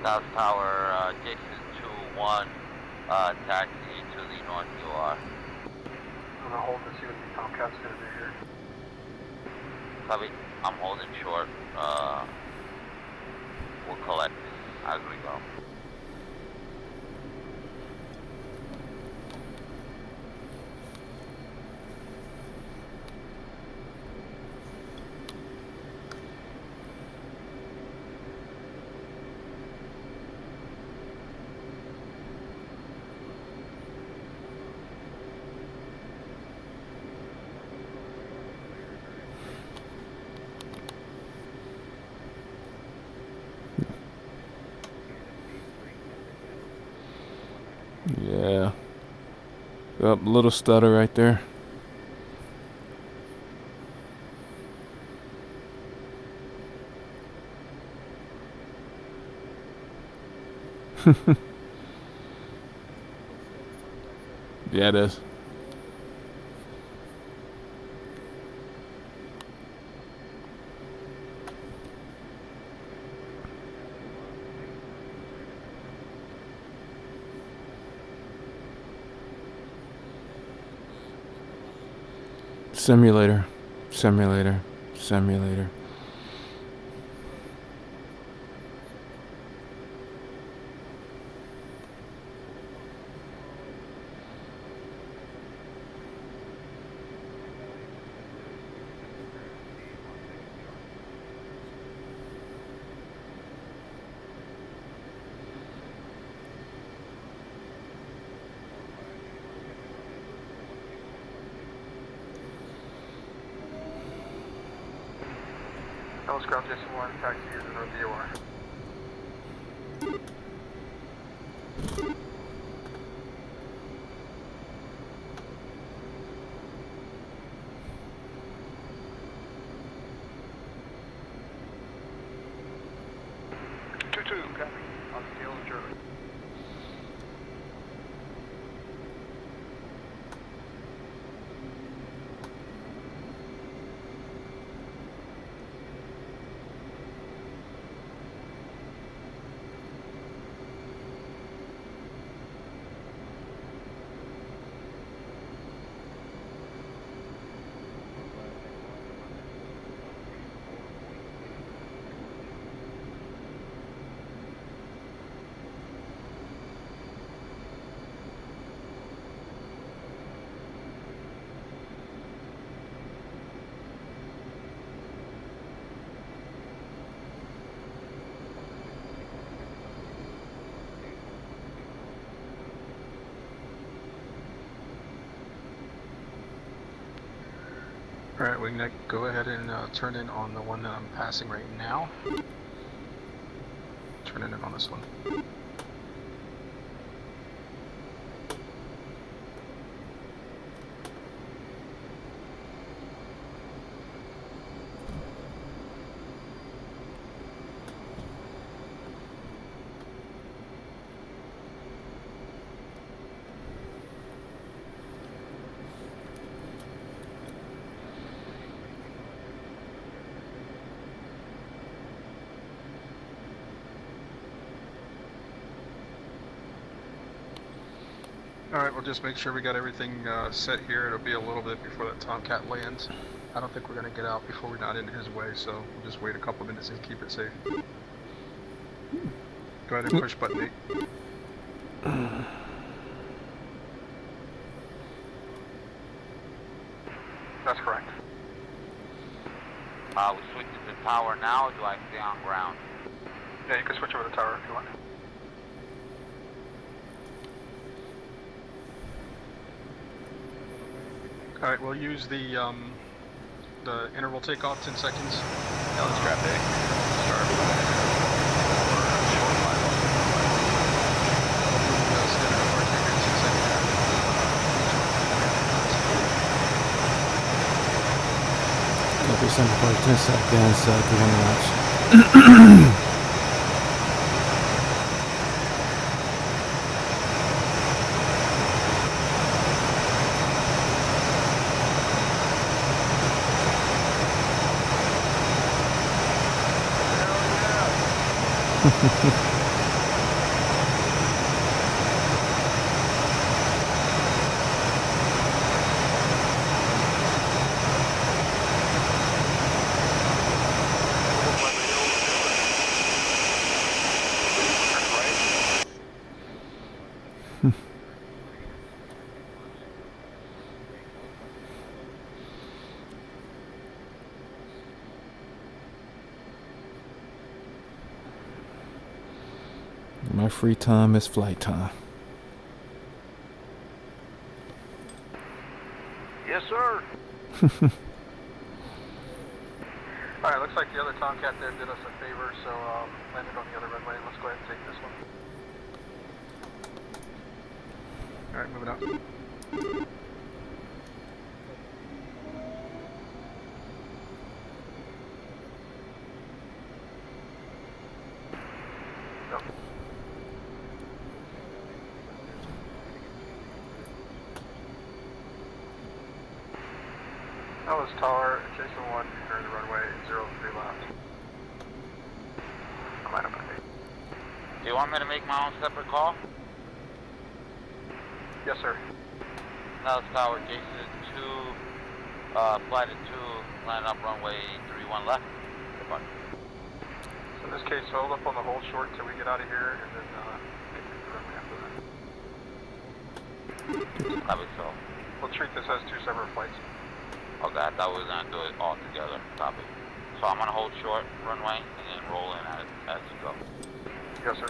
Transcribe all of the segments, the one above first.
South Tower, Jason 2-1, taxi to the North UR. I'm gonna hold to see what the Tomcat's gonna do here. Copy. I'm holding short. We'll collect. I agree, go. Yeah. Yep, little stutter right there. Yeah, it is. Simulator. Simulator. Simulator. Ellis Ground Jason 1, taxi to the North UR. Copy. On the tail of Charlie. Alright, we're gonna go ahead and turn in on the one that I'm passing right now. Turn in on this one. Alright, we'll just make sure we got everything set here. It'll be a little bit before that Tomcat lands. I don't think we're going to get out before we're not in his way, so we'll just wait a couple minutes and keep it safe. Go ahead and push button 8. That's correct. We switch to the tower now, or do I stay on ground? Yeah, you can switch over to the tower if you want. Alright, we'll use the interval takeoff, 10 seconds. Yeah, let's grab A. Start. Copy, send for 10 seconds, to 1 watch. My free time is flight time. Yes, sir. Alright, looks like the other Tomcat there did us a favor, so landed on the other runway. Let's go ahead and take this one. Alright, moving up. Yep. That was Tower, Jason 1, turn the runway, 03 left. I'm right up on it. Do you want me to make my own separate call? Yes, sir. Dallas Tower, Jason 2, flight at 2, line up runway 31 left. Goodbye. So in this case, hold up on the hold short until we get out of here, and then get to the runway after that. Copy, so. We'll treat this as 2 separate flights. Okay, I thought we were going to do it all together. Copy. So I'm going to hold short runway and then roll in as you go. Yes, sir.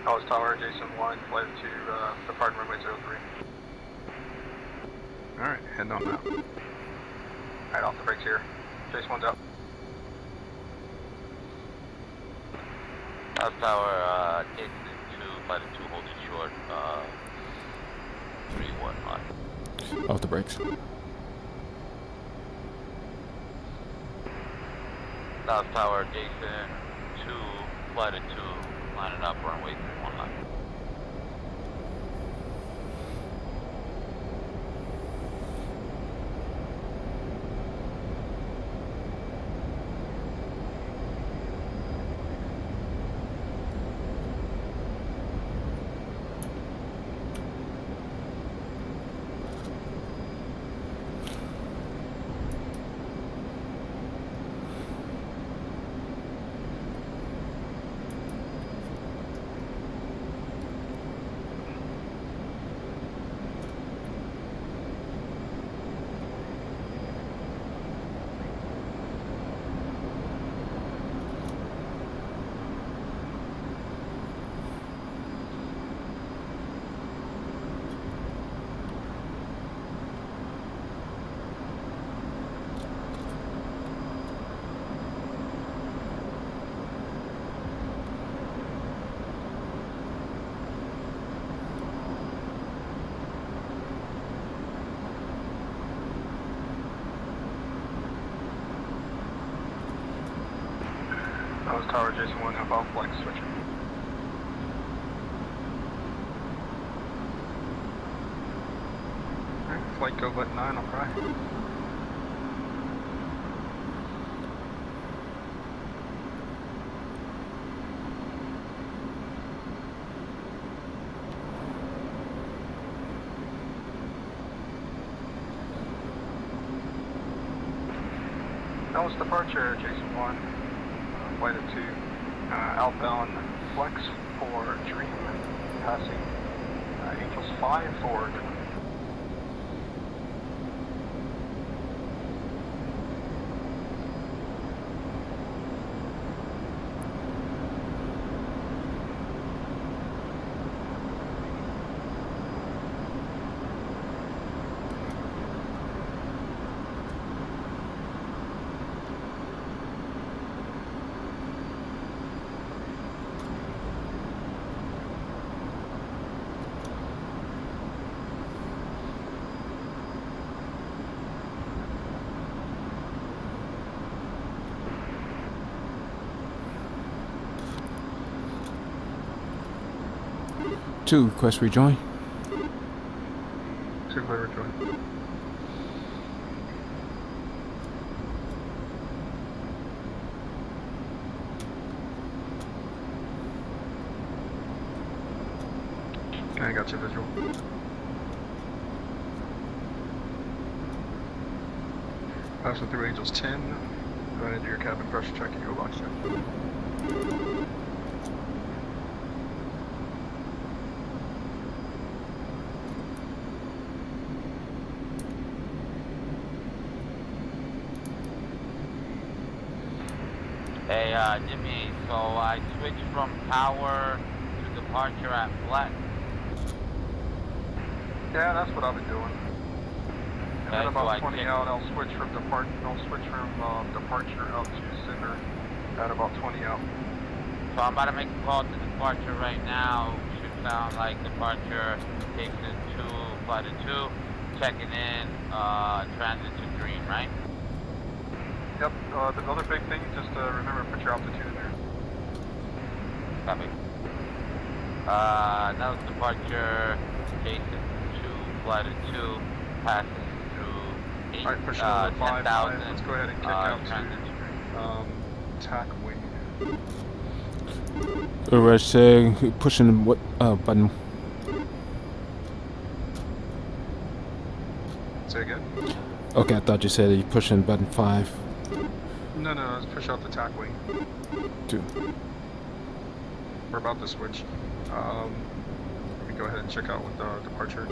Dallas Tower, Jason 1, flight to departing runway 03. Alright, heading on now. Alright, off the brakes here. Jason 1's out. Dallas Tower, Jason 2, flight at 2, holding short, 31 left. Off the brakes. Dallas Tower, Jason 2, flight at 2, lining up runway 31 left. Dallas Tower, Jason 1, have off flight switching. Alright, flight go button 9, I'll try. Dallas departure, Jason 1, flight at 2, outbound flex for Dream, passing Angels 5 for Two, request rejoin. 2 clear rejoin. I got your visual. Passing through Angels 10. Go ahead and do your cabin pressure check and go box check. Hey, Jimmy, so I switched from tower to departure at flat. Yeah, that's what I've been doing. And then Okay, so I about 20 checked- out, I'll switch from departure out to center at about 20 out. So I'm about to make a call to departure right now. Should sound like departure, Jason 2, flight of 2, checking in, transit to Dream, right? Yep, the other big thing, just remember to put your altitude in there. Copy. Now it's departure, Jason 2, flight of 2, passes through 8, Alright, push it over 5, 10,000. let's go ahead and kick out transit to Dream. to tack wing. Alright, say pushing what button? Say again? Okay, I thought you said you're pushing button 5. No, let's push out the tack wing. 2. We're about to switch. Let me go ahead and check out with departure.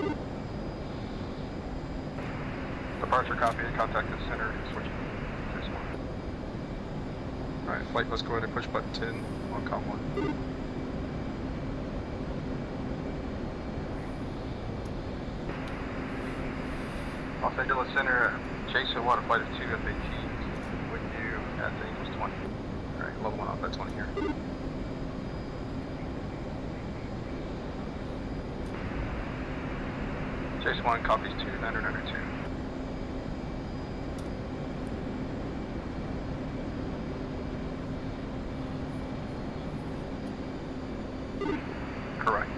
Departure copy, contact the center, switch. Alright, flight, let's go ahead and push button 10 on count 1. Los Angeles Center, Jason 1, flight of 2, FAT, with you at the Angels 20. Alright, level 1 off at 20 here. Jason 1 copies 2, 992. Correct.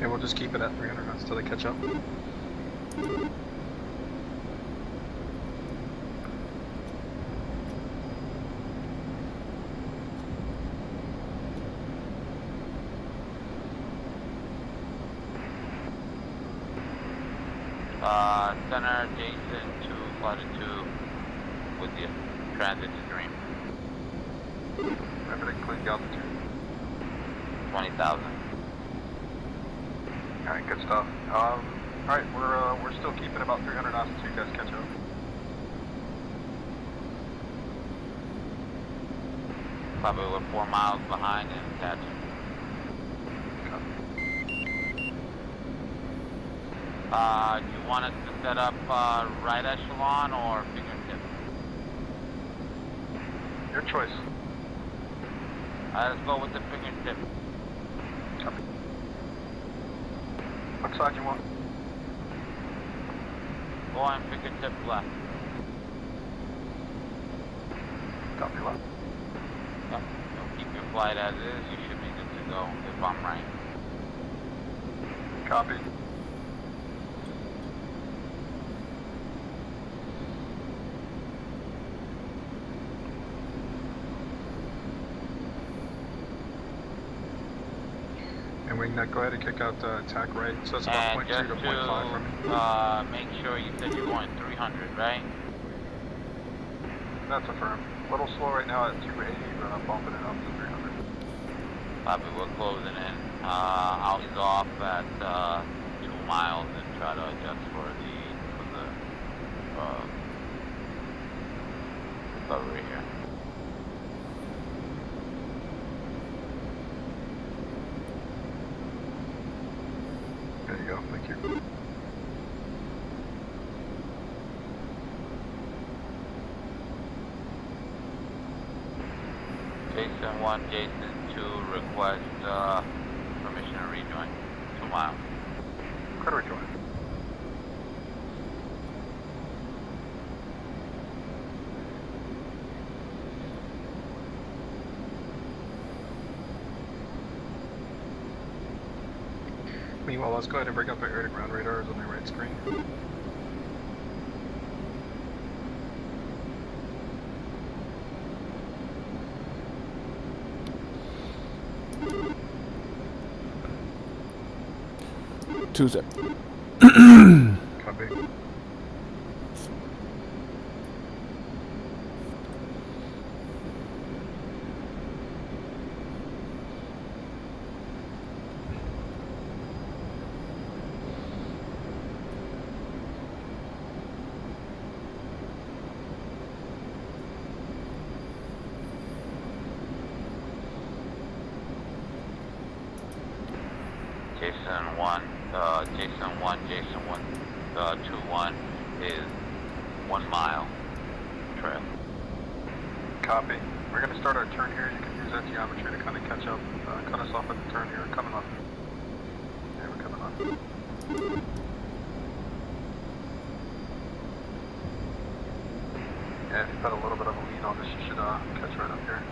And we'll just keep it at 300 knots till they catch up. Center, Jason 2, flight of 2, with you, transit to Dream. Everything clean altitude. 20,000. Alright, good stuff. Alright, we're still keeping about 300 knots until you guys catch up. Probably we're 4 miles behind and catching. Do you want us to set up right echelon or fingertip? Your choice. Let's go with the fingertip. Copy. What side you want? Go on fingertip left. Copy left. Yep. So keep your flight as is. You should be good to go if I'm right. Copy. And we can go ahead and kick out attack right. So that's about And 0.2 just to 0.5 from me. make sure you said you're going 300, right? That's affirmed. A little slow right now at 280, but I'm bumping it up to 300. Probably we're closing in. I'll ease off at 2 miles and try to adjust for the recovery here. There you go. Thank you. Jason 1, Jason 2, request permission to rejoin. 2 miles. Credit rejoin. Meanwhile, let's go ahead and bring up our air-to-ground radars on the right screen. Tuesday. Copy. Jason 121 is 1 mile trail. Copy. We're going to start our turn here. You can use that geometry to kind of catch up, cut us off at the turn here. Coming up. Yeah, we're coming up. Yeah, if you've got a little bit of a lead on this, you should catch right up here.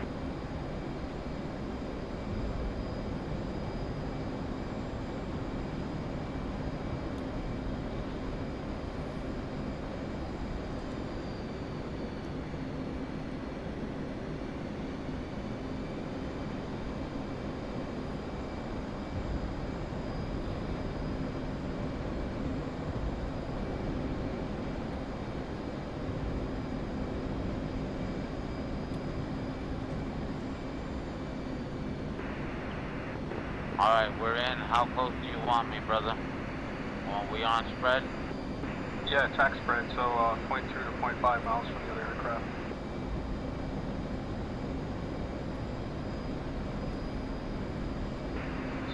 Alright, we're in. How close do you want me, brother? Are we on spread? Yeah, attack spread, so 0.2 to 0.5 miles from the other aircraft.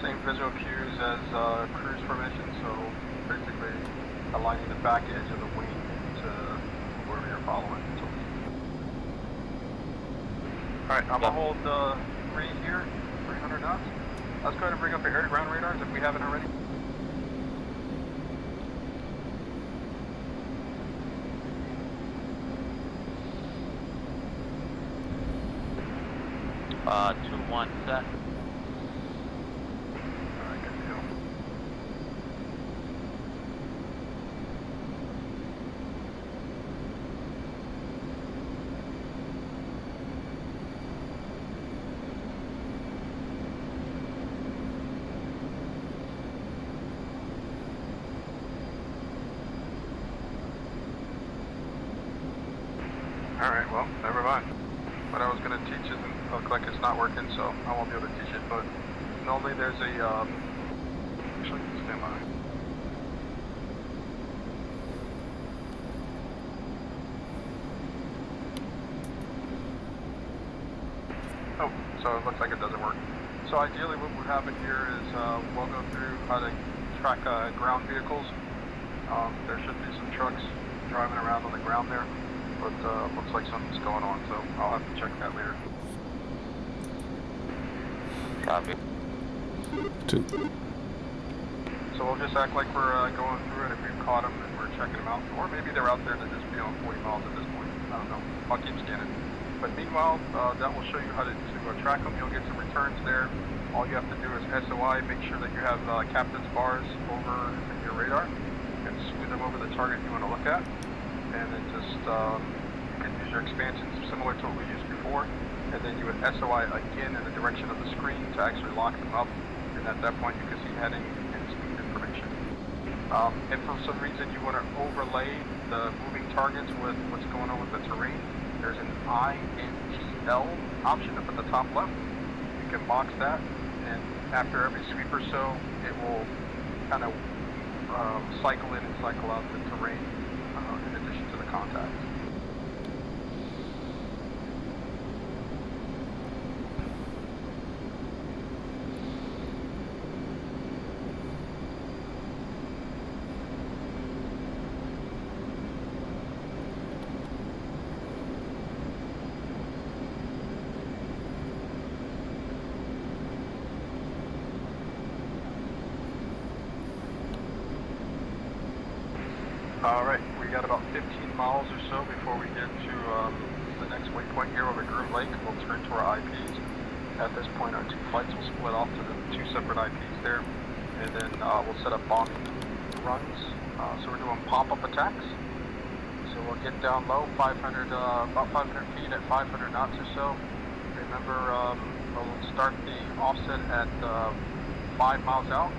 Same visual cues as cruise formation, so basically aligning the back edge of the wing to wherever you're following. Alright, I'm gonna hold 3 here, 300 knots. Let's go ahead and bring up your air-to-ground radars if we haven't already. Uh, 2-1 set. Alright, good deal. Alright, well, never mind. What I was going to teach isn't look like it's not working, so I won't be able to teach it, but normally there's a, actually, stand by. Oh, so it looks like it doesn't work. So ideally what would happen here is we'll go through how to track ground vehicles. There should be some trucks driving around on the ground there, but looks like something's going on, so I'll have to check that later. Copy. 2. So we'll just act like we're going through it if we've caught them and we're checking them out. Or maybe they're out there to just be on 40 miles at this point. I don't know. I'll keep scanning. But meanwhile, that will show you how to track them. You'll get some returns there. All you have to do is SOI, make sure that you have captain's bars over your radar, and smooth them over the target you want to look at. And then just, you can use your expansions similar to what we used before. And then you would SOI again in the direction of the screen to actually lock them up. And at that point, you can see heading and speed information. If for some reason you want to overlay the moving targets with what's going on with the terrain, there's an INTL option up at the top left. You can box that, and after every sweep or so, it will kind of cycle in and cycle out the terrain in addition to the contacts. Alright, we got about 15 miles or so before we get to the next waypoint here over Groom Lake. We'll turn to our IPs. At this point, our 2 flights will split off to the 2 separate IPs there, and then we'll set up bombing runs. So we're doing pop-up attacks. So we'll get down low, 500, about 500 feet at 500 knots or so. Remember, we'll start the offset at 5 miles out.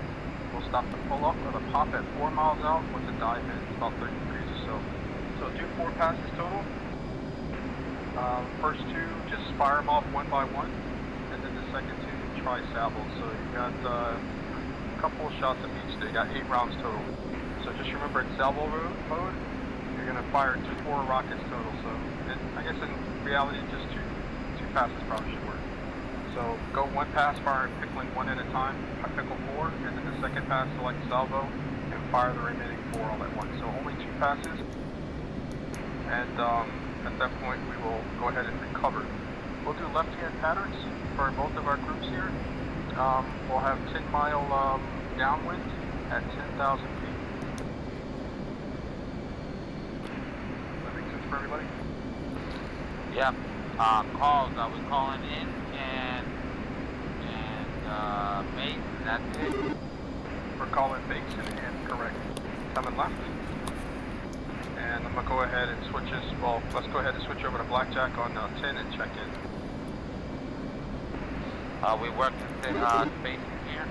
We'll we'll stop the pull up or the pop at 4 miles out with the dive in. It's about 30 degrees or so. So do 4 passes total. First 2, just fire them off one by one, and then the second 2, try salvos. So you got a couple of shots of each. They got 8 rounds total. So just remember, in salvo mode, you're gonna fire 4 rockets total. So I guess in reality, just two passes probably should work. So go 1 pass, fire pickling 1 at a time, pickle 4, and then the second pass select salvo, and fire the remaining 4 all at once. So only 2 passes, and at that point we will go ahead and recover. We'll do left-hand patterns for both of our groups here. We'll have 10-mile downwind at 10,000 feet. That makes sense for everybody? Yep. Calls. I was calling in and base. That's it. We're calling base and correct. Coming left. And I'm gonna go ahead and switch this. Well, let's go ahead and switch over to blackjack on 10 and check in. We working spacing here.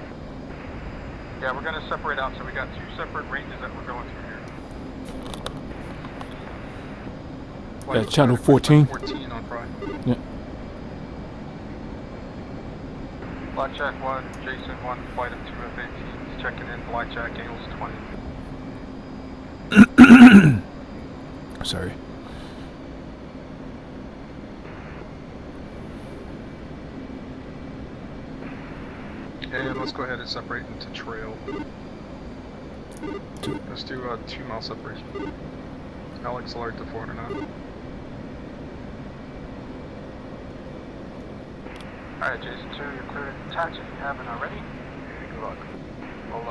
Yeah, we're gonna separate out. So we got 2 separate ranges that we're going through here. Yeah, channel 14. 14 on Prime. Yeah. Blackjack 1, Jason 1, flight of 2 F-18s, checking in, Blackjack, angles 20. Sorry. And let's go ahead and separate into trail. Let's do a 2-mile separation. Alex, alert to 400 knots. Alright, Jason 2, you're clear to detach if you haven't already. And good luck. We'll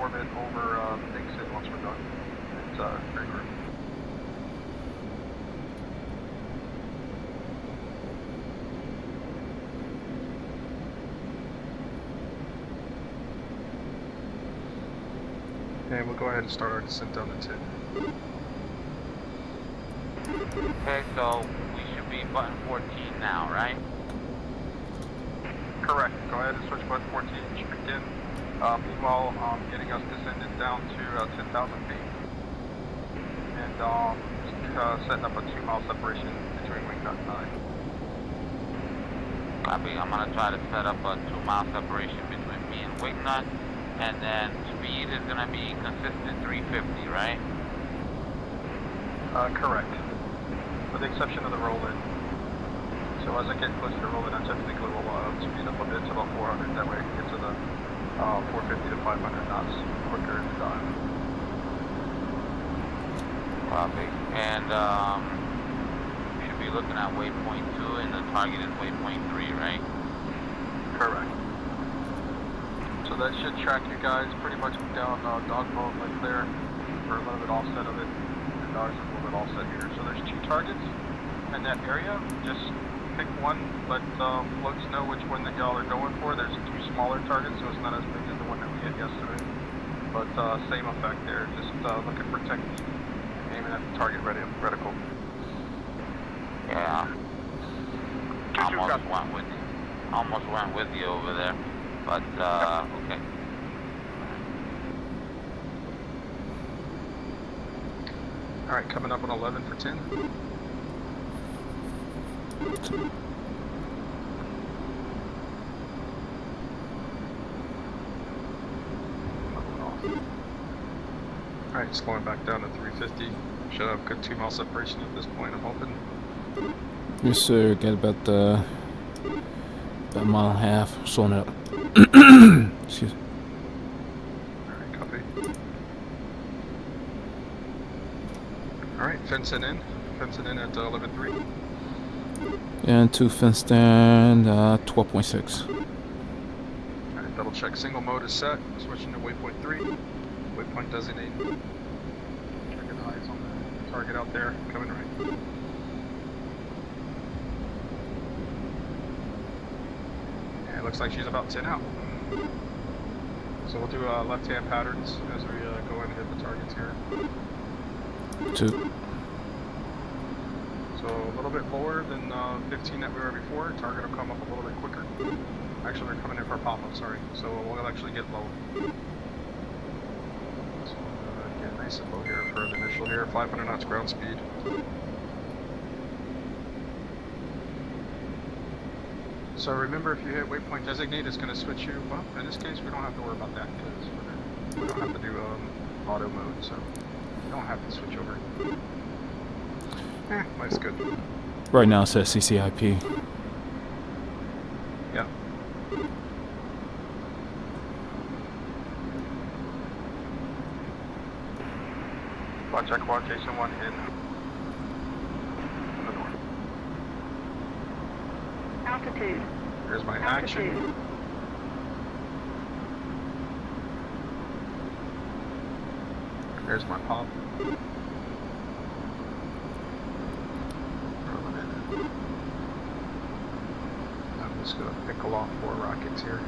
orbit over Dixon once we're done. It's great group. And we'll go ahead and start our descent down the 10. Okay, so we should be button 14 now, right? Correct. Go ahead and switch button 14, check in. Meanwhile, getting us descended down to 10,000 feet. And setting up a 2-mile separation between wing nut and I. Copy. I'm gonna try to set up a 2-mile separation between me and wing nut, and then speed is gonna be consistent 350, right? Correct. With the exception of the roll-in. So as I get closer to roll-in, I typically will speed up a bit to about 400. That way I can get to the 450 to 500 knots quicker in the dive. Copy. And we should be looking at waypoint 2, and the target is waypoint 3, right? Correct. So that should track you guys pretty much down dog mode like there. We're a little bit offset of it, and ours is a little bit offset here. So there's 2 targets in that area. Just pick one, let floats know which one that y'all are going for. There's 2 smaller targets, so it's not as big as the one that we had yesterday. But same effect there, just looking for technique, aiming at the target reticle. Yeah. Almost went with you over there, but okay. All right, coming up on 11 for 10. Alright, just going back down to 350. Should have a good 2-mile separation at this point, I'm hoping. Yes, sir. Get about a mile and a half. Slowing up. Excuse me. Alright, copy. Alright, fencing in. Fencing in at 11.3. And 2 fenced in, 12.6. Alright, double check. Single mode is set. Switching to waypoint 3. Waypoint designated. Checking eyes on the target out there. Coming right. And it looks like she's about 10 out. So we'll do left-hand patterns as we go in and hit the targets here. 2. So a little bit lower than 15 that we were before. Target will come up a little bit quicker. Actually, they're coming in for a pop-up, sorry. So we'll actually get low. nice info here for the initial here. 500 knots ground speed. So remember, if you hit waypoint designate, it's going to switch you. Well, in this case, we don't have to worry about that because we don't have to do auto mode, so we don't have to switch over. Life's good. Right now it says CCIP. Yeah. Watch check 1, Jason 1 in. On the north. Altitude. Here's my action. Altitude. Here's my pop. I'm just gonna pickle off 4 rockets here.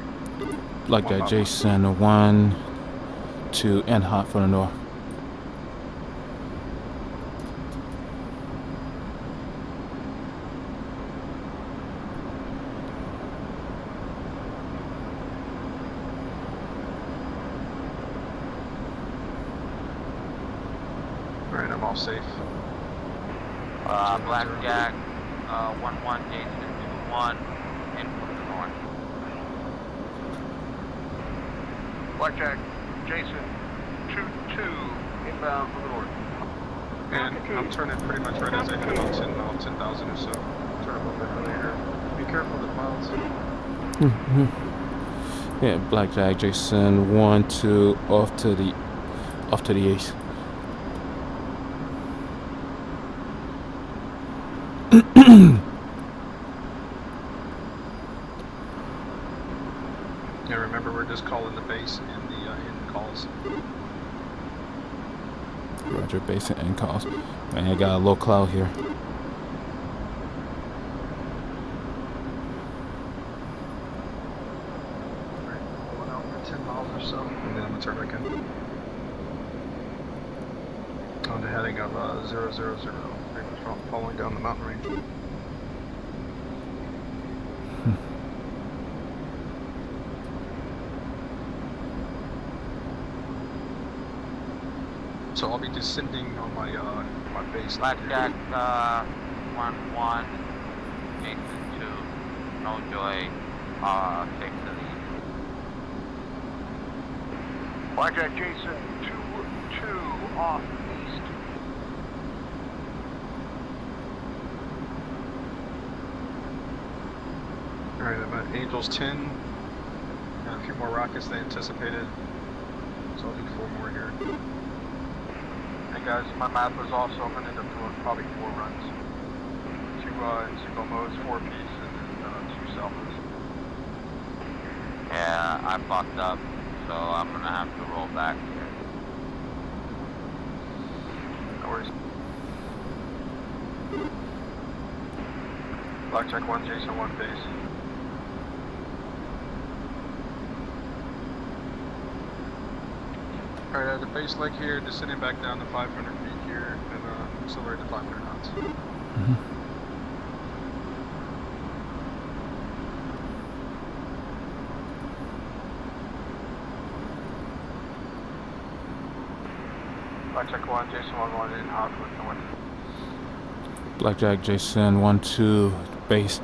Blackjack Jason 1, 2, and hot from the north. Alright, I'm all safe. Blackjack 1-1, Jason 2-1, in from the north. Blackjack, Jason 2-2, inbound from the north. And I'm turning pretty much right as I hit about 10,000 or so. Turn a little bit earlier. Be careful of the clouds. Yeah, Blackjack Jason 1, 2, off to the east. Yeah, remember we're just calling the base and the end calls. Roger, base and end calls. Man, I got a low cloud here. Alright, pulling out for 10 miles or so, and then I'm gonna turn back in. On the heading of 000, pretty much following down the mountain range. So I'll be descending on my my base. Blackjack 1-1, Jason 2, no joy, 6 to the east. Blackjack Jason 2-2 off east. Alright, I'm at Angels 10. Got a few more rockets than anticipated. So I'll do 4 more here. Hey guys, my map was off, so I'm gonna end up doing probably 4 runs. 2 single modes, 4 piece, and then 2 selfies. Yeah, I fucked up, so I'm gonna have to roll back here. No worries. Blackjack 1, Jason 1 base. Alright, at the base leg here, descending back down to 500 feet here, and accelerate to 500 knots. Blackjack 1, Jason 1-1 in hot with north. Blackjack Jason 1, 2, base.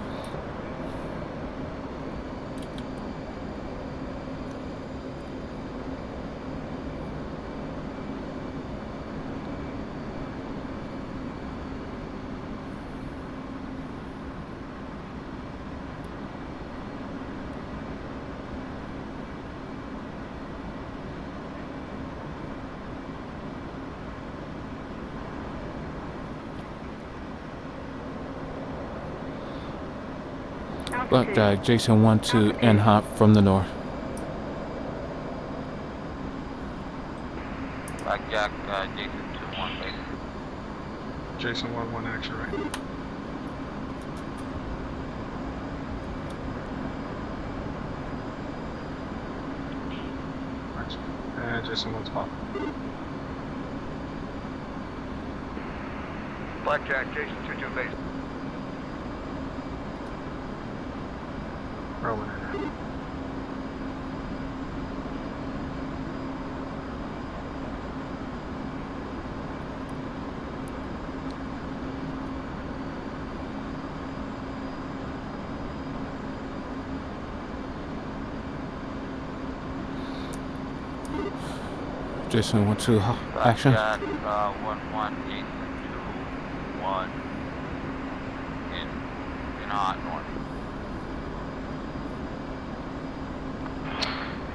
Blackjack Jason 1, 2, and hot from the north. Blackjack Jason 2-1, base. Jason 1-1 action right. And Jason 1's pop. Blackjack Jason 2-2 base. Rolling in. Jason 1-2, action. Blackjack 1-1, Jason 2-1 in hot north.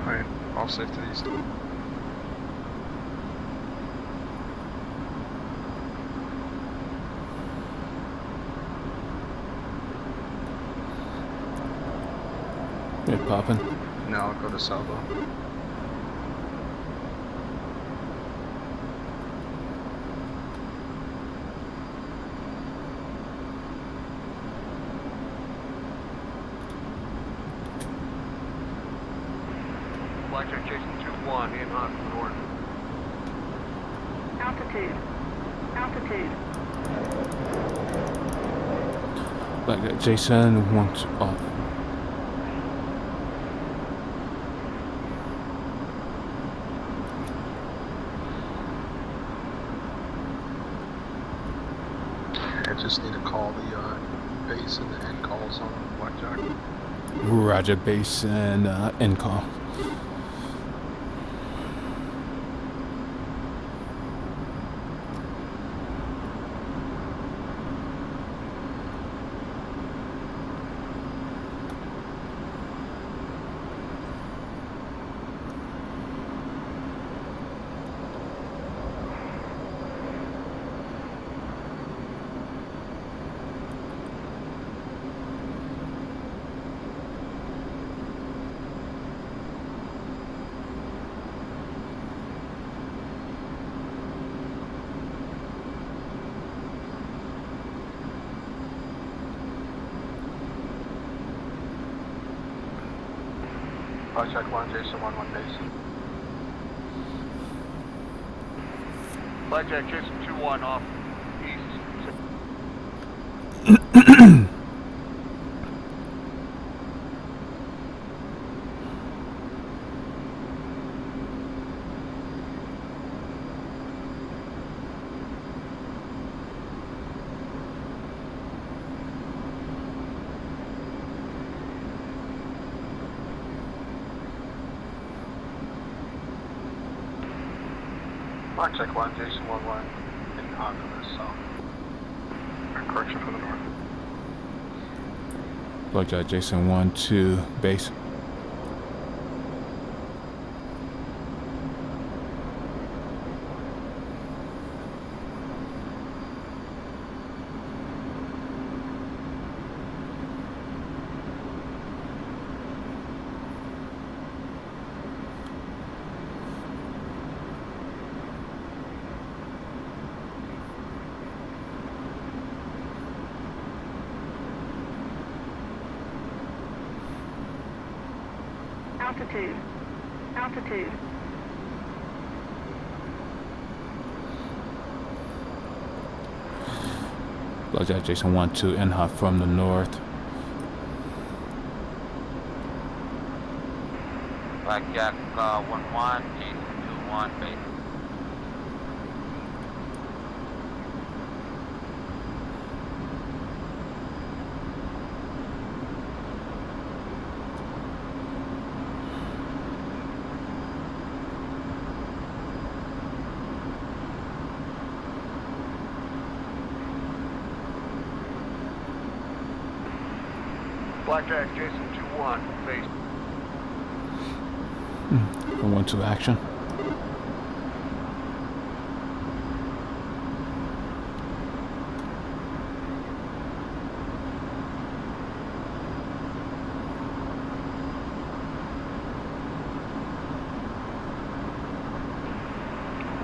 Alright, offset to the east. Yeah, popping. Now I'll go to Salvo. Blackjack Jason 2-1 in hot north. Altitude. Altitude. Blackjack Jason 1-2 off. I just need to call the base and the end calls on Blackjack. Roger, base and end call. Blackjack 1, Jason 1-1 base. Blackjack Jason 2-1 off east. Blackjack 1, Jason 1-1 in hot to the south. Correction for the north. Blackjack Jason 1-2 base. Altitude. Altitude. Blackjack Jason 1-2 end hot from the north. Blackjack 1-1, Jason 2-1 base. Blackjack Jason 2-1 base. 1-2 action.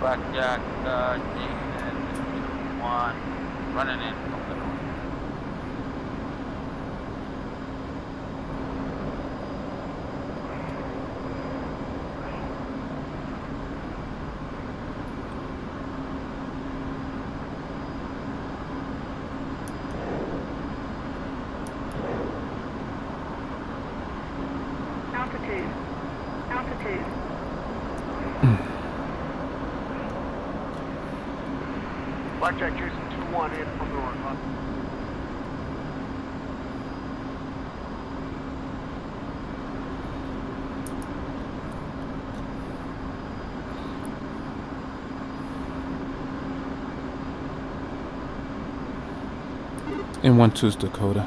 Blackjack Jason 2-1 running in from the north. Altitude. Altitude. Blackjack Jason 2-1 in from the north. And 1-2 is Dakota.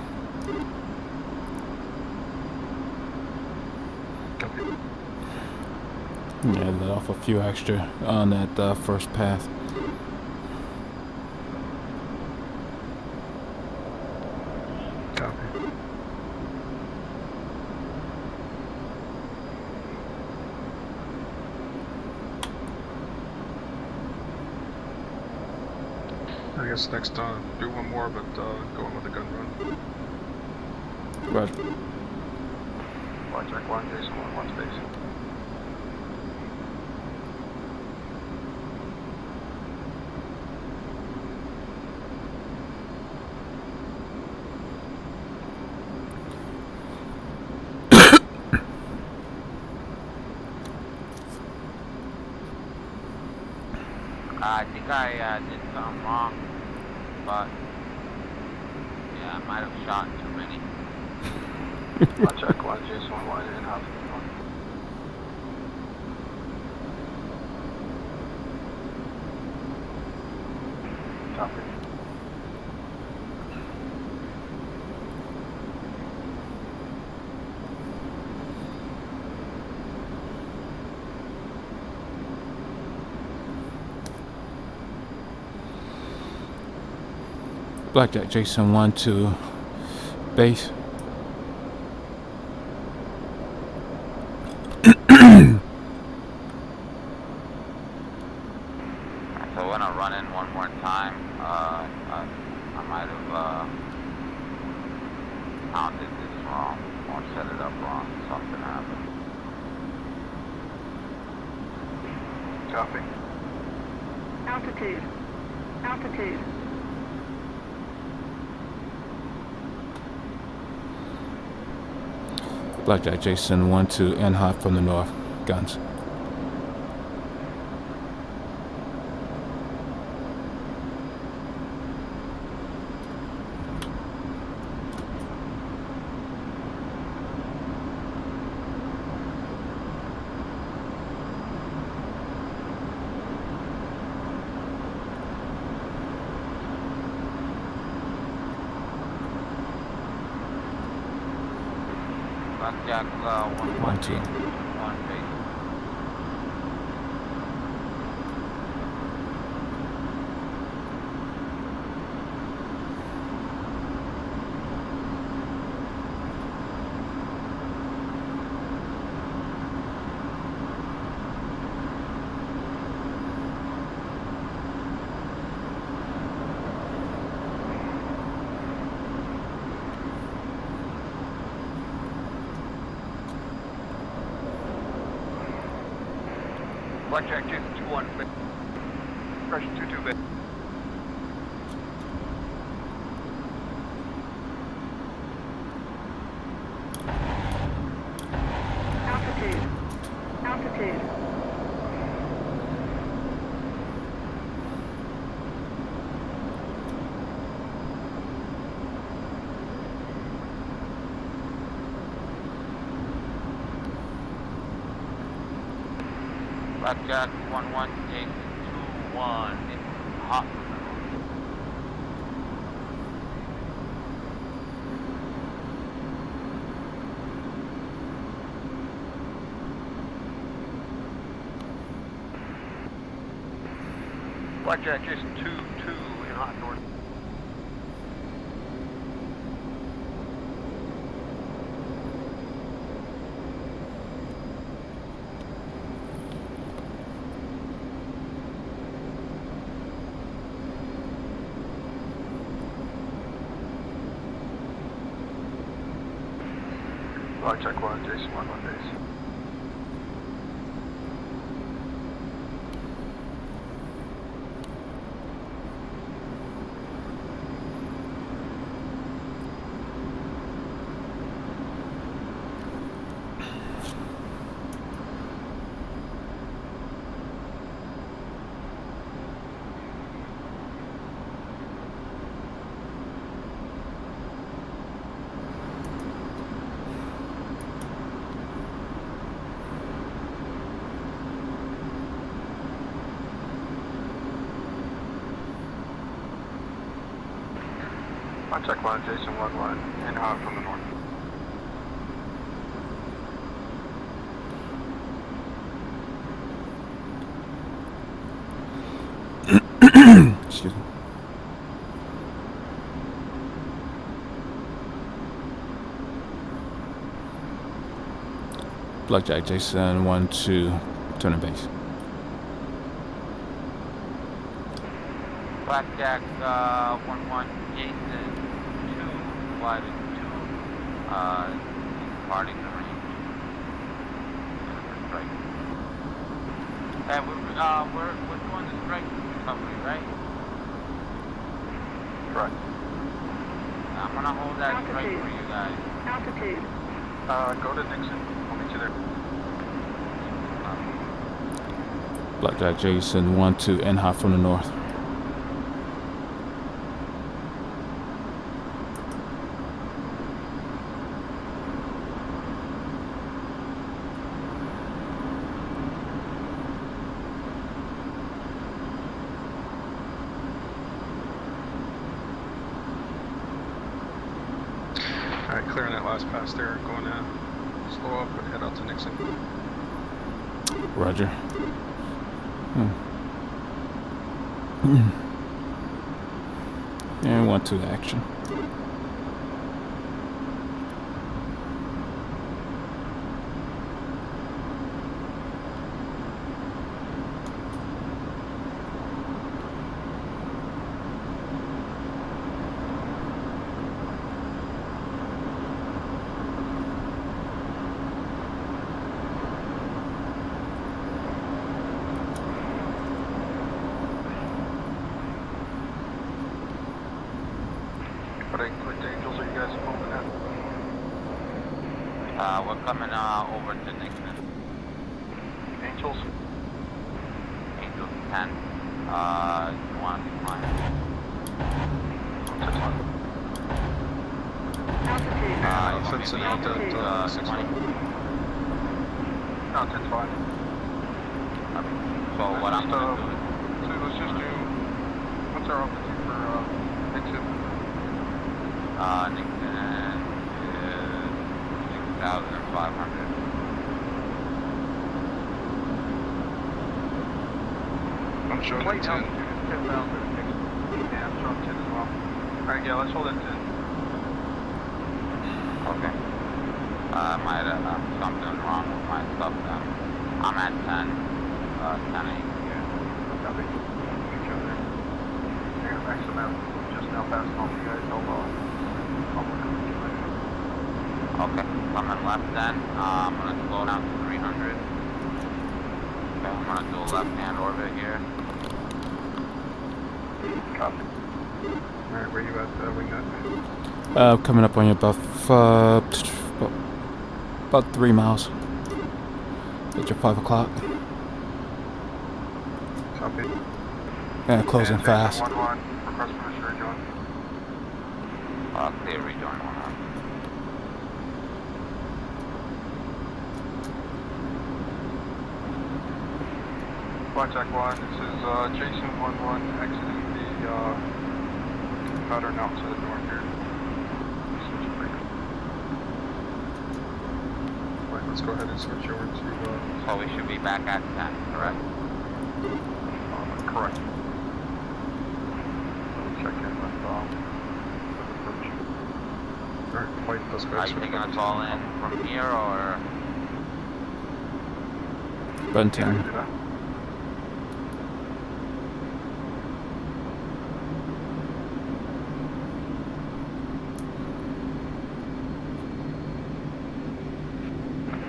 Copy. Yeah, let off a few extra on that first path. Copy. I guess next time, do one more, but go in with a gun run. Roger. Blackjack 1, Jason 1, space. I think I did something wrong, but yeah, I might have shot too many. Blackjack 1, Jason 1, wide in, half. Copy. Blackjack Jason 1-2 base. So when I run in one more time, I might have counted this wrong or set it up wrong. Something happened. Copy. Altitude. Altitude. Blackjack Jason 1-2 and hot from the north. Guns. Blackjack 1-1, 1-2. Jason 1 base. Blackjack Jason 2-1, pressure 2-2 base. Altitude. Altitude. Blackjack 1-1, Jason 2-1. Hot. Blackjack Jason 2-2 in hot north. Blackjack 1, Jason 1, base. Check line, Jason 1-1, in hot from the north. Excuse me. Blackjack Jason 1-2, turning base. Blackjack 1-1, Jason 2, flight 2, departing the range. Strike. Hey, we're doing the strike recovery, right? Correct. I'm gonna hold that strike for you guys. Altitude. Go to Nixon. I'll meet you there. Blackjack Jason 1-2, in hot from the north. Alright, clearing that last pass there, going to slow up and head out to Nixon. Roger. And 1-2 action. What angels are you guys moving at? We're coming over to Nixon. Angels? Angels 10. You want to climb? Altitude. Offsit's in out at 6 20. No, 10's fine. So what I'm gonna do is, So let's just do, what's our altitude for Nixon? Nixon is 6,500. I'm showing Flight 10. altitude is 10,000 at Nixon. Yeah, I'm showing 10 as well. Alright, yeah, let's hold it 10. Okay. I might have something wrong with my stuff then. I'm at 10. 10 8 here. Copy. Each other. Yeah, max amount. Just now passing off you guys. I'll look at you later. Okay. Coming left then. I'm gonna slow down to 300. Okay, I'm gonna do a left-hand orbit here. Copy. Alright, where you at, wingnut? Coming up on you about 3 miles. At your 5 o'clock. Copy. Yeah, closing And fast. 1-1, request permission to rejoin. Clear rejoin 1. Blackjack 1, this is Jason 1-1 exiting the pattern out to the north here. Switch break. Right, let's go ahead and switch over to So we should be back at 10, correct? correct. Check in with approach. Alright, flight, let's go Are ahead you and taking switch us all in from here or? Button Yeah, we 10. can do that.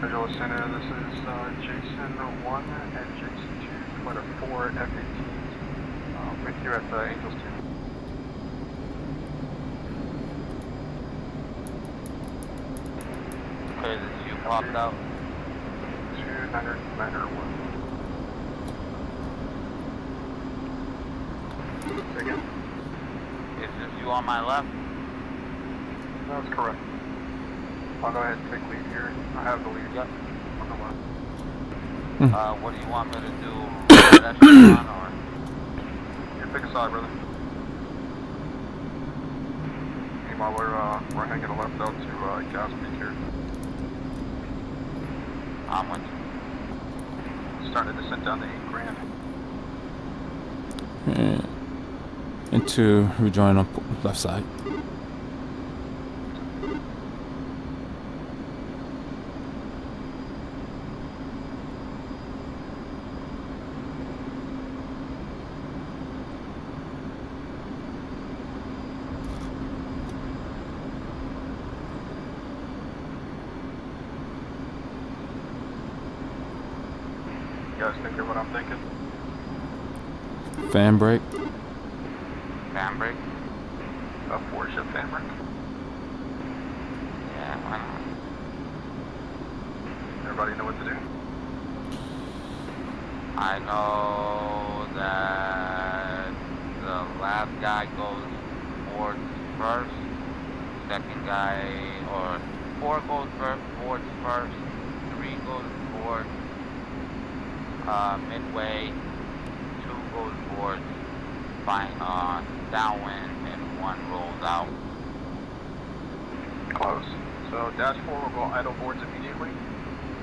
Visual Center, this is Jason 1 and Jason 2, flight of 4 F-18s with you at Angels 2. Okay, this you popped out. 2-901. Say again? Is this you on my left? That's correct. I'll go ahead and take lead here. I have the lead. Yep. On the left. What do you want me to do? Echelon or? Yeah, pick a side, brother. You Meanwhile, we're hanging a left out to gas peak here. Onward. Starting to descend down to 8 grand. Into rejoin on left side. You guys thinking what I'm thinking? Fan brake. Fan brake? A 4-shift fan brake? Yeah, why not? Everybody know what to do? I know that the last guy goes forwards first, second guy, or 4 goes forwards first, 3 goes forwards midway, 2 goes towards downwind, and 1 rolls out. Close. So dash 4 will go idle boards immediately.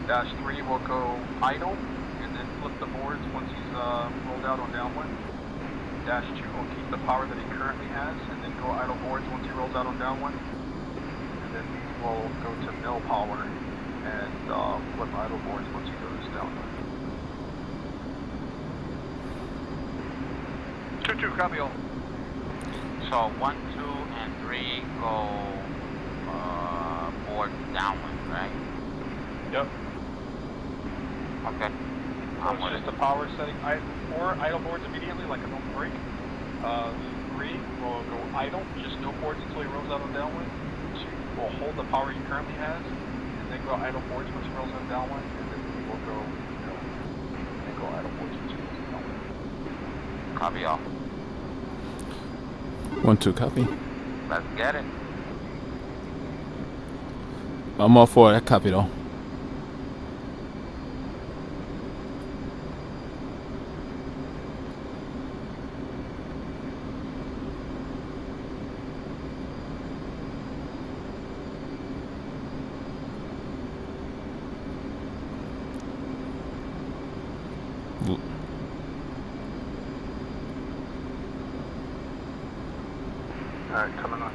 Dash 3 will go idle, and then flip the boards once he's rolled out on downwind. Dash 2 will keep the power that he currently has, and then go idle boards once he rolls out on downwind. And then we will go to mill power and flip idle boards once he goes downwind. 2-2, copy all. So 1, 2, and 3 go boards downwind, right? Yep. Okay. So it's just a power setting. 4 idle boards immediately, like a normal brake. 3 will go idle, just no boards until he rolls out on downwind. 2 will hold the power he currently has, and then go idle boards once he rolls out downwind, and then we will go, and go idle boards once he rolls out downwind. Copy all. 1, 2, copy. Let's get it. I'm all for that. Copy though. Alright, coming on.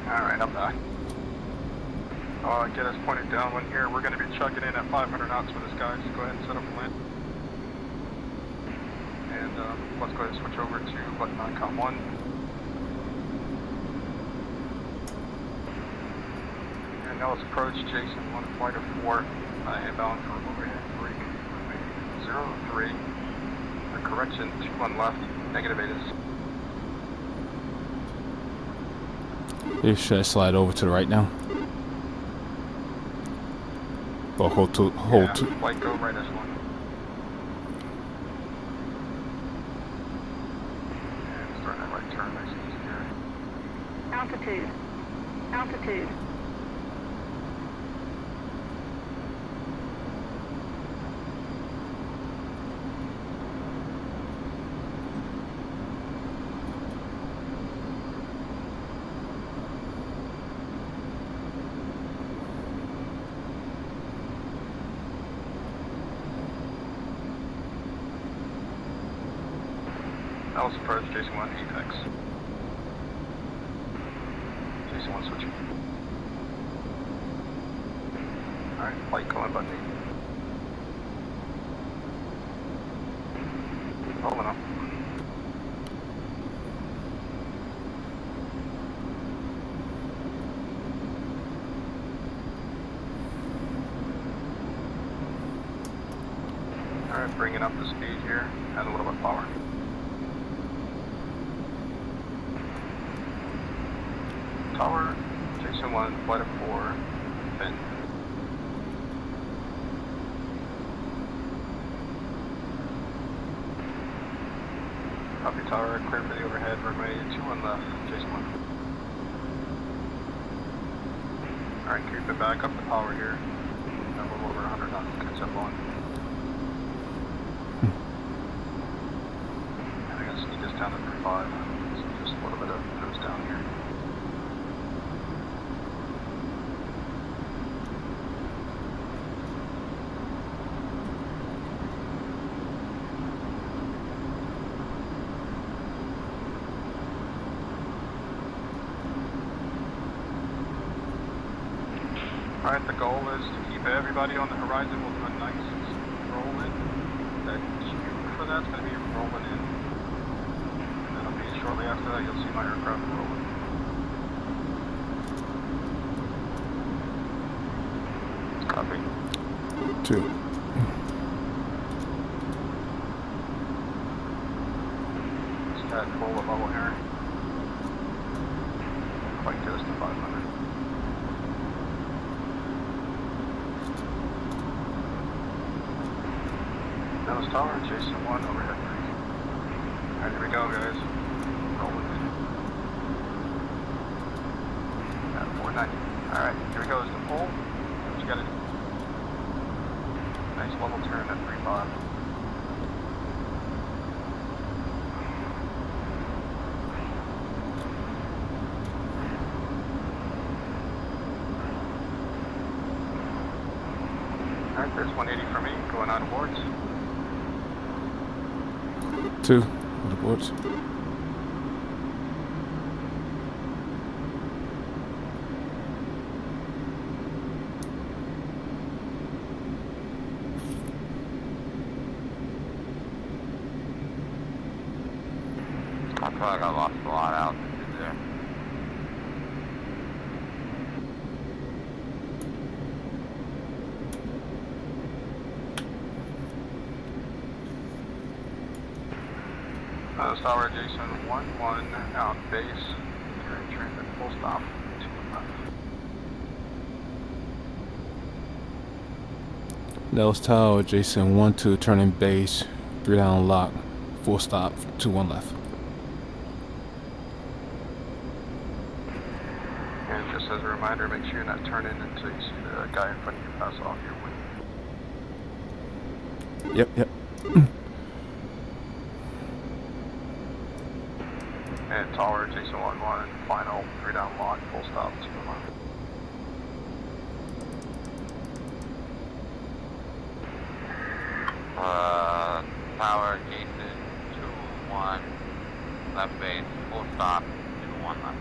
Alright, I'm back. Get us pointed downwind here. We're going to be chugging in at 500 knots for this guy, so go ahead and set up a land. And let's go ahead and switch over to button icon 1. And now let's approach Jason 1 flight of 4, inbound for overhead brake 03. Correction, 21 left, negative 8 is. You should slide over to the right now. Or hold to Flight go right as 1. And starting that right turn, nice and easy here. Altitude. Altitude. That was approach, Jason 1 apex. Jason 1 switching. Alright, flight calling button 8. Rolling up. bringing up the speed here and a little bit of power. Tower, Jason 1, flight of 4, fin. Copy tower, clear for the overhead, runway 21 left, Jason 1. Alright, creep it back up the power here. A little over 100 knots, get up on. And I'm going to speed this down to 35. So just a little bit of nose down here. Alright, the goal is to keep everybody on the horizon. We'll do a nice roll in. That cue for that's going to be rolling in. And then it'll be shortly after that you'll see my aircraft rolling. Copy. 2. Just add full of level here. Quite get us to 500. Dallas Tower, Jason 1, overhead 3. Alright, here we go, guys. Rolling in. At 490. Alright, here we go. Is the pull. What you gotta do? Nice level turn at 35. Alright, there's 180 for me, going on boards. 2 on the boards. I feel like I lost a lot of altitude there. Tower, Jason 1-1, out base, carry transit, full stop, 2 left. Dallas Tower, Jason 1-2, turning base, 3 down lock, full stop, 2-1 left. And just as a reminder, make sure you're not turning until you see the guy in front of you pass off your wing. Yep. And tower, Jason 1-1, final, 3 down lock, full stop, 2 left. Tower, Jason 2-1, left base, full stop, 2-1 left.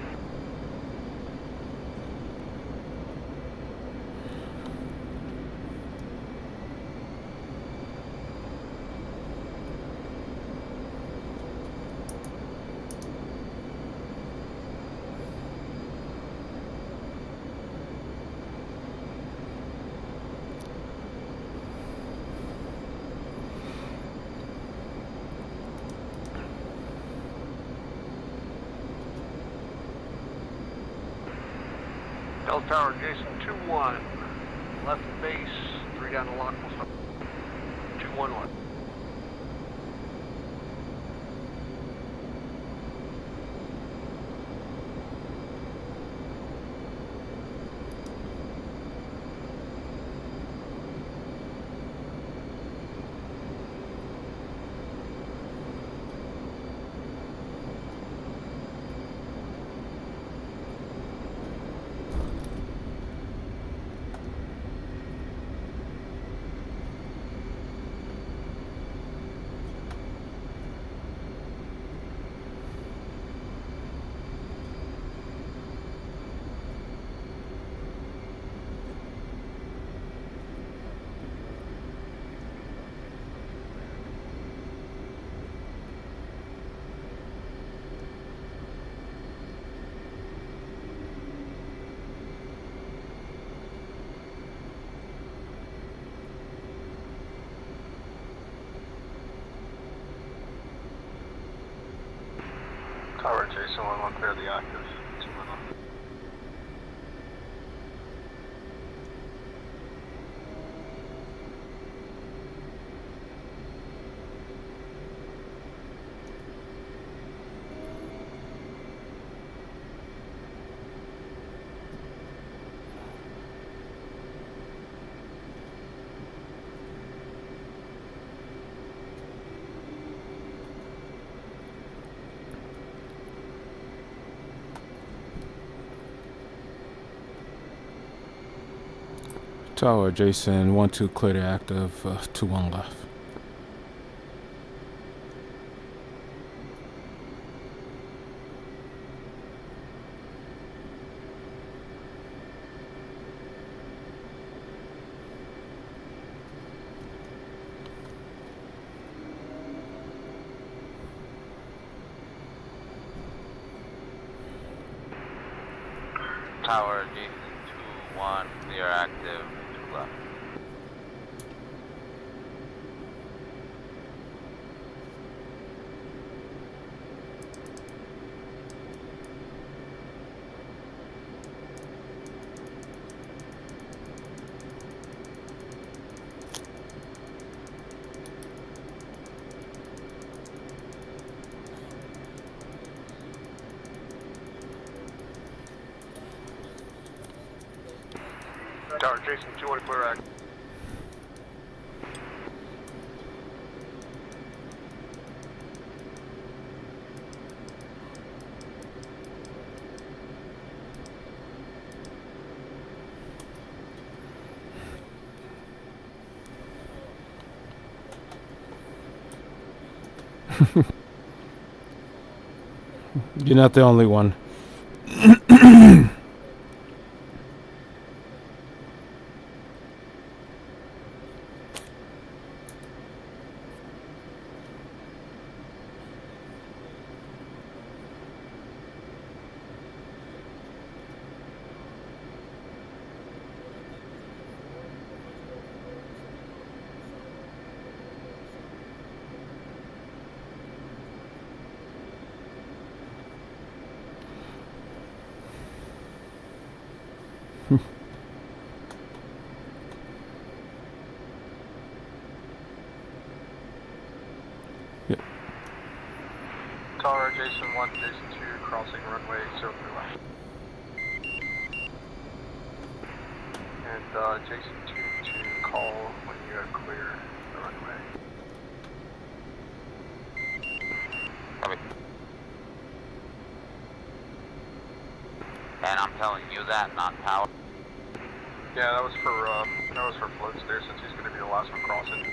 Dallas Tower, Jason 2-1. Left base, 3 down the lock, full stop. 2-1 left. Tower Jason 1-1, clear the active. 2-1. Tower Jason 1-2 clear the active. 2-1 left. Tower Jason 2-1, clear active, 2 left. Tower Jason 2-1, clear active. You're not the only one. Tower Jason 1, Jason 2, crossing runway 03 left. And Jason 2 to call when you have clear the runway. Copy. And I'm telling you that, not Power. Yeah, that was for floats there since he's going to be the last one crossing.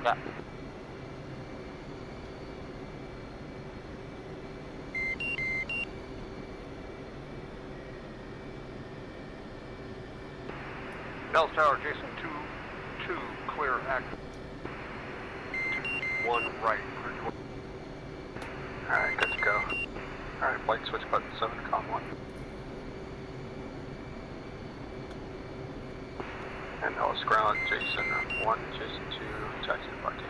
Yeah. Bell Tower Jason 2-2, clear active. 2-1 right. Alright, good to go. Alright, flight switch button 7, com 1. And Ellis ground, Jason 1, Jason 2, taxi to parking.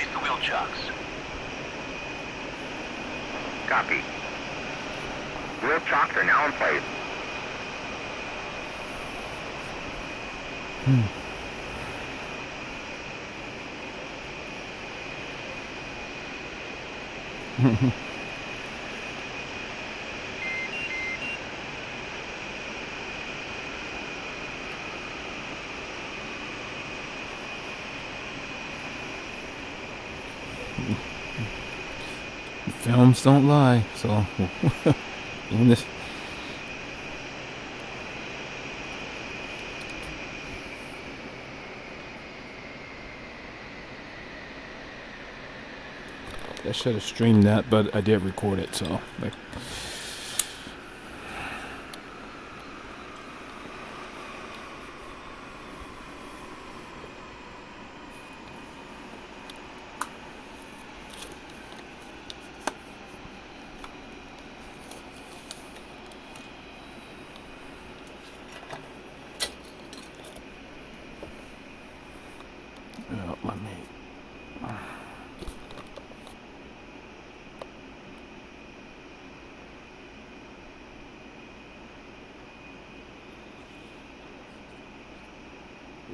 replace the wheel chocks. Copy. Wheel chocks are now in place. Films don't lie, so in this. I should have streamed that, but I did record it, so like. Oh, let me.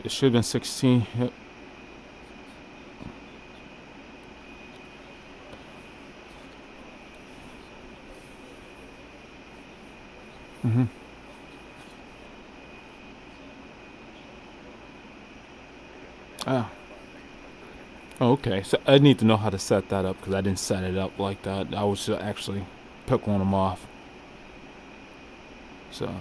It should have been 16. Yep. Oh. Oh, okay. So I need to know how to set that up because I didn't set it up like that. I was actually picking them off. So.